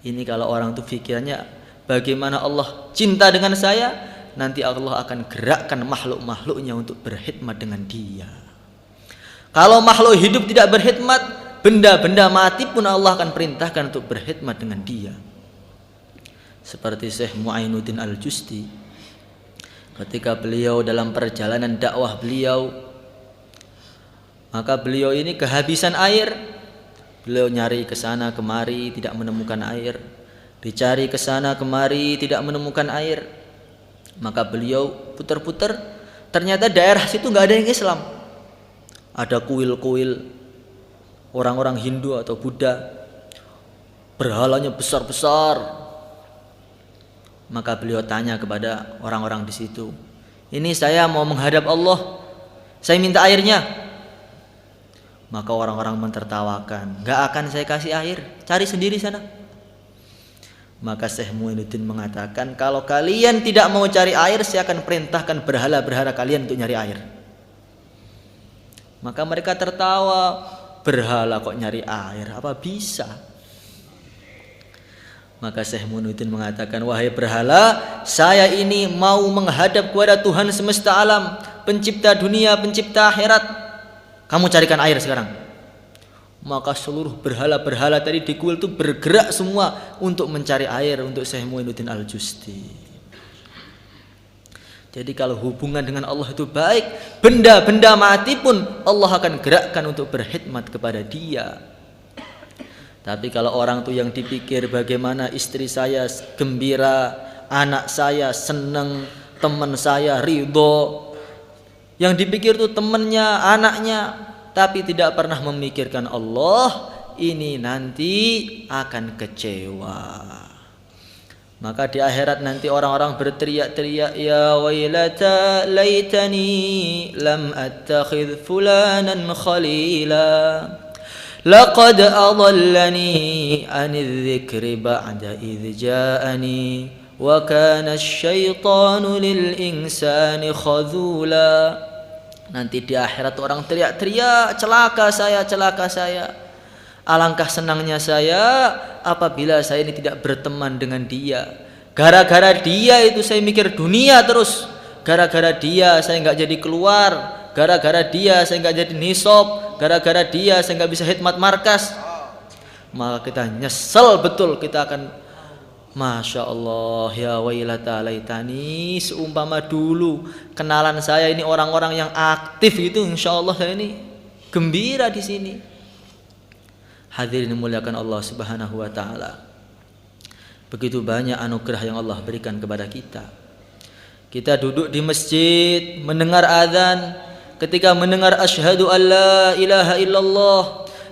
Ini kalau orang itu pikirannya bagaimana Allah cinta dengan saya, nanti Allah akan gerakkan makhluk-makhluknya untuk berkhidmat dengan dia. Kalau makhluk hidup tidak berkhidmat, benda-benda mati pun Allah akan perintahkan untuk berkhidmat dengan dia. Seperti Syekh Muainuddin Al-Justi, ketika beliau dalam perjalanan dakwah beliau, maka beliau ini kehabisan air. Beliau nyari ke sana kemari tidak menemukan air, dicari ke sana kemari tidak menemukan air. Maka beliau putar-putar, ternyata daerah situ nggak ada yang Islam. Ada kuil-kuil orang-orang Hindu atau Buddha, berhalanya besar-besar. Maka beliau tanya kepada orang-orang di situ, ini saya mau menghadap Allah, saya minta airnya. Maka orang-orang mentertawakan, nggak akan saya kasih air, cari sendiri sana. Maka Syekh Muinuddin mengatakan, kalau kalian tidak mau cari air, saya akan perintahkan berhala-berhala kalian untuk nyari air. Maka mereka tertawa, berhala kok nyari air, apa bisa? Maka Syekh Muinuddin mengatakan, wahai berhala, saya ini mau menghadap kepada Tuhan semesta alam, pencipta dunia, pencipta akhirat. Kamu carikan air sekarang. Maka seluruh berhala-berhala tadi di kuil itu bergerak semua untuk mencari air untuk Syekh Muinuddin Al-Justi. Jadi kalau hubungan dengan Allah itu baik, benda-benda mati pun Allah akan gerakkan untuk berkhidmat kepada dia. Tapi kalau orang tuh yang dipikir bagaimana istri saya gembira, anak saya senang, teman saya ridho, yang dipikir tuh temannya, anaknya, tapi tidak pernah memikirkan Allah, ini nanti akan kecewa. Maka di akhirat nanti orang-orang berteriak-teriak, ya wailata laitani lam attakhidh fulanan khalila laqad adallani anidh dzikri ba'da idh ja'ani wa kana asyaitanu lil insani khadhula. Nanti di akhirat orang teriak-teriak, celaka saya, celaka saya. Alangkah senangnya saya apabila saya ini tidak berteman dengan dia. Gara-gara dia itu saya mikir dunia terus. Gara-gara dia saya nggak jadi keluar. Gara-gara dia saya nggak jadi nisab. Gara-gara dia saya nggak bisa khidmat markas. Maka kita nyesel betul, kita akan Masya Allah, ya wailata laitani, seumpama dulu kenalan saya ini orang-orang yang aktif itu, insya Allah saya ini gembira di sini. Hadirin dimuliakan Allah Subhanahu wa taala. Begitu banyak anugerah yang Allah berikan kepada kita. Kita duduk di masjid mendengar azan, ketika mendengar asyhadu alla ilaha illallah,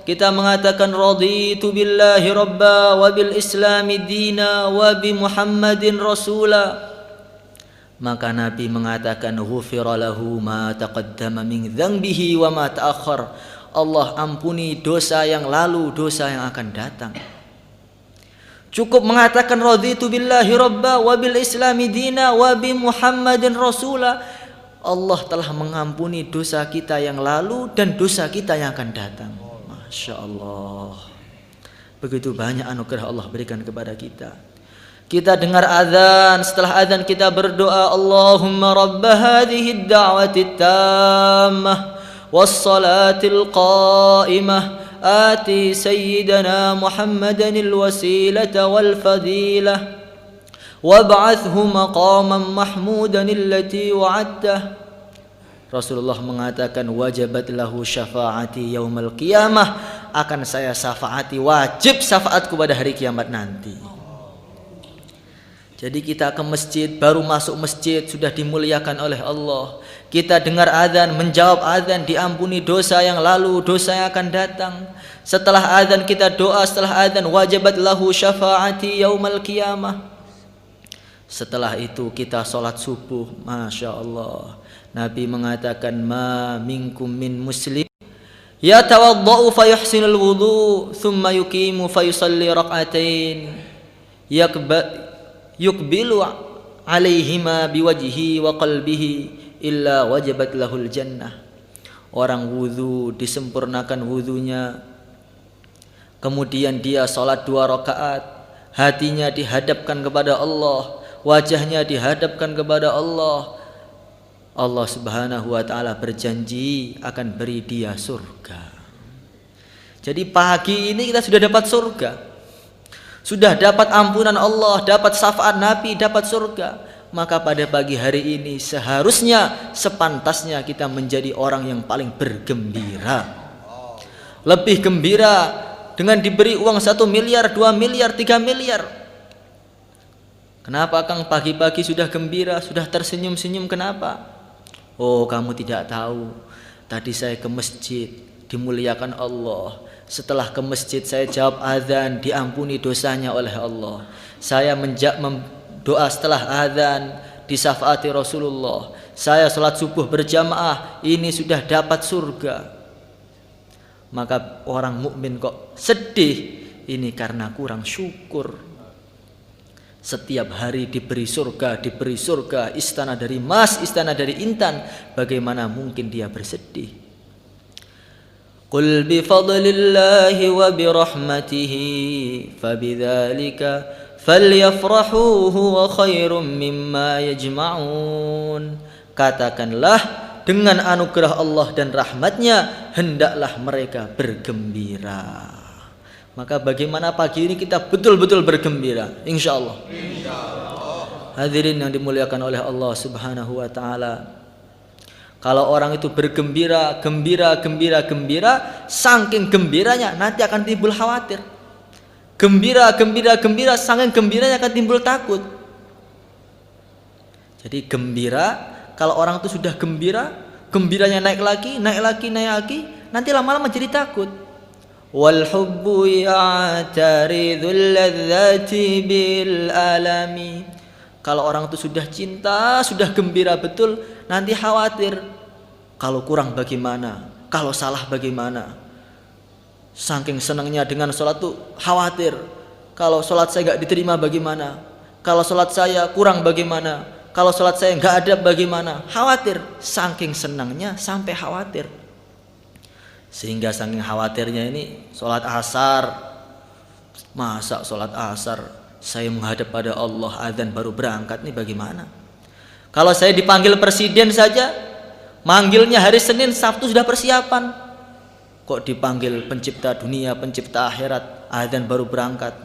kita mengatakan raditu billahi rabba wa bil islami dina wa bi muhammadin rasula. Maka Nabi mengatakan ghufira lahu ma taqaddama min dzambihi wa ma ta'akhkhar. Allah ampuni dosa yang lalu, dosa yang akan datang. Cukup mengatakan raditu billahi rabba wa bil islami dina wa bi muhammadin rasula, Allah telah mengampuni dosa kita yang lalu dan dosa kita yang akan datang. Masya Allah, begitu banyak anugerah Allah berikan kepada kita. Kita dengar azan, setelah azan kita berdoa, Allahumma rabba hadhihi ad-da'wati at-tammah was-salatil qa'imah ati sayyidana Muhammadanil wasilata wal fadilah wab'athhu maqaman mahmudan allati wa'adtah. Rasulullah mengatakan wajabat lahu syafaati yaumal qiyamah, akan saya syafaati, wajib syafaatku pada hari kiamat nanti. Jadi kita ke masjid, baru masuk masjid sudah dimuliakan oleh Allah. Kita dengar azan, menjawab azan, diampuni dosa yang lalu, dosa yang akan datang. Setelah azan kita doa, setelah azan wajabat lahu syafaati yaumal qiyamah. Setelah itu kita sholat subuh, Masya Allah. Nabi mengatakan ma minkum min muslim yatawaddau fayuhsinul wudu thumma yuqimu fayusalli rak'atain yukbilu alaihima biwajhihi wa qalbihi illa wajabat lahul jannah. Orang wudu, disempurnakan wudunya, kemudian dia salat 2 rakaat, hatinya dihadapkan kepada Allah, wajahnya dihadapkan kepada Allah, Allah Subhanahu wa taala berjanji akan beri dia surga. Jadi pagi ini kita sudah dapat surga, sudah dapat ampunan Allah, dapat syafaat Nabi, dapat surga. Maka pada pagi hari ini seharusnya sepantasnya kita menjadi orang yang paling bergembira. Lebih gembira dengan diberi uang 1 miliar, 2 miliar, 3 miliar. Kenapa Kang pagi-pagi sudah gembira, sudah tersenyum-senyum, kenapa? Oh, kamu tidak tahu. Tadi saya ke masjid, dimuliakan Allah. Setelah ke masjid saya jawab azan, diampuni dosanya oleh Allah. Saya doa setelah azan, disyafaati Rasulullah. Saya salat subuh berjamaah, ini sudah dapat surga. Maka orang mukmin kok sedih? Ini karena kurang syukur. Setiap hari diberi surga, istana dari emas, istana dari intan. Bagaimana mungkin dia bersedih? Qul bi fadlillahi wa bi rahmatihi fabidzalika falyafrahu huwa khairum mimma yajma'un. Katakanlah, dengan anugerah Allah dan rahmatnya hendaklah mereka bergembira. Maka bagaimana pagi ini kita betul-betul bergembira, insyaallah. Hadirin yang dimuliakan oleh Allah Subhanahu wa taala. Kalau orang itu bergembira, gembira, saking gembiranya nanti akan timbul khawatir. Gembira, saking gembiranya akan timbul takut. Jadi gembira, kalau orang itu sudah gembiranya naik lagi, nanti lama-lama jadi takut. Wal hubbu ya'taridul ladzati bil alami. Kalau orang itu sudah cinta, sudah gembira betul, nanti khawatir. Kalau kurang bagaimana? Kalau salah bagaimana? Saking senangnya dengan sholat tuh khawatir. Kalau sholat saya nggak diterima bagaimana? Kalau sholat saya kurang bagaimana? Kalau sholat saya nggak ada bagaimana? Khawatir. Saking senangnya sampai khawatir. Sehingga saking khawatirnya ini sholat asar. Masa sholat asar saya menghadap pada Allah, azan baru berangkat, nih bagaimana? Kalau saya dipanggil presiden saja, manggilnya hari Senin, Sabtu sudah persiapan. Kok dipanggil pencipta dunia, pencipta akhirat, azan baru berangkat.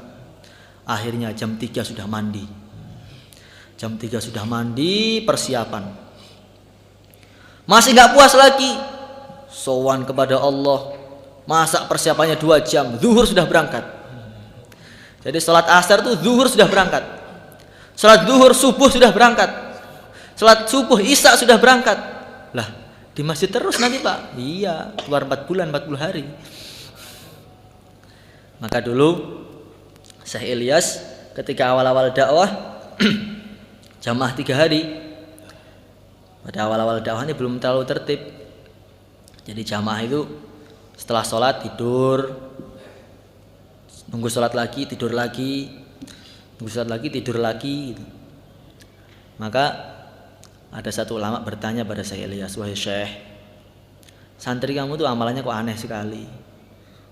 Akhirnya jam 3 sudah mandi. Jam 3 sudah mandi, persiapan. Masih gak puas lagi, sowan kepada Allah. Masa persiapannya 2 jam, zuhur sudah berangkat. Jadi sholat asar tuh zuhur sudah berangkat. Sholat zuhur subuh sudah berangkat. Sholat subuh isya sudah berangkat. Lah, di masjid terus nanti Pak? Iya, keluar 4 bulan, 40 hari. Maka dulu Syekh Ilyas ketika awal-awal dakwah jamaah 3 hari. Pada awal-awal dakwah ini belum terlalu tertib. Jadi jamaah itu setelah sholat tidur, nunggu sholat lagi, tidur lagi, nunggu sholat lagi, tidur lagi. Maka ada satu ulama bertanya pada Syekh Ilyas, wahai Syekh, santri kamu tuh amalannya kok aneh sekali.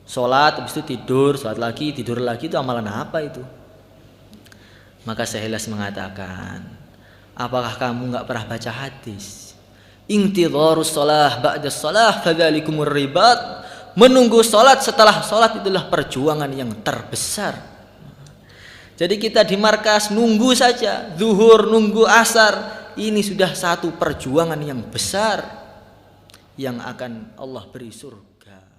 Sholat, habis itu tidur, sholat lagi, tidur lagi, itu amalan apa itu? Maka Syekh Ilyas mengatakan, apakah kamu nggak pernah baca hadis? Intidharus shalah ba'da shalah fadzalikumur ribat. Menunggu sholat setelah sholat itulah perjuangan yang terbesar. Jadi kita di markas nunggu saja, zuhur, nunggu asar, ini sudah satu perjuangan yang besar yang akan Allah beri surga.